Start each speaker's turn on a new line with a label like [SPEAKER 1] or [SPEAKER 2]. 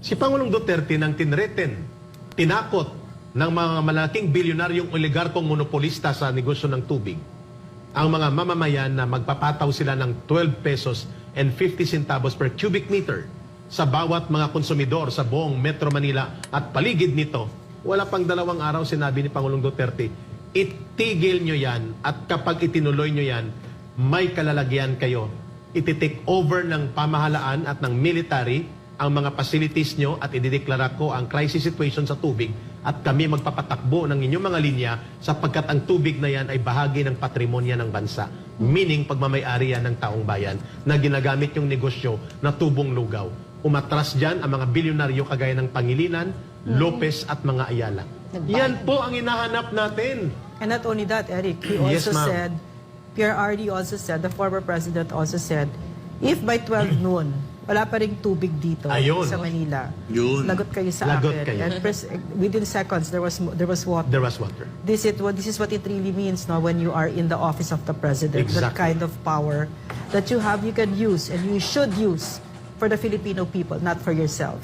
[SPEAKER 1] Si Pangulong Duterte nang tinakot ng mga malaking bilyonaryong oligarkong monopolista sa negosyo ng tubig, ang mga mamamayan na magpapataw sila ng 12 pesos and 50 centavos per cubic meter sa bawat mga konsumidor sa buong Metro Manila at paligid nito, wala pang 2 araw sinabi ni Pangulong Duterte, itigil nyo yan at kapag itinuloy nyo yan, may kalalagyan kayo. Iti-take over ng pamahalaan at ng military ang mga facilities nyo at idideklara ko ang crisis situation sa tubig at kami magpapatakbo ng inyong mga linya sapagkat ang tubig na yan ay bahagi ng patrimonya ng bansa. Meaning, pagmamayari yan ng taong bayan na ginagamit yung negosyo na tubong lugaw. Umatras dyan ang mga bilyonaryo kagaya ng Pangilinan, Lopez at mga Ayala. Yan po ang hinahanap natin.
[SPEAKER 2] And not only that, Eric, he
[SPEAKER 1] Yes,
[SPEAKER 2] also
[SPEAKER 1] ma'am.
[SPEAKER 2] said, PRRD also said, the former president also said, if by 12 noon, wala pa ring tubig dito
[SPEAKER 1] Ayun.
[SPEAKER 2] sa Manila,
[SPEAKER 3] Yun.
[SPEAKER 2] lagot kayo sa
[SPEAKER 1] Lagot
[SPEAKER 2] akin.
[SPEAKER 1] kayo.
[SPEAKER 2] And within seconds, there was water.
[SPEAKER 1] There was water.
[SPEAKER 2] This is what it really means now when you are in the office of the president. That
[SPEAKER 1] Exactly.
[SPEAKER 2] kind of power that you have, you can use, and you should use for the Filipino people, not for yourself.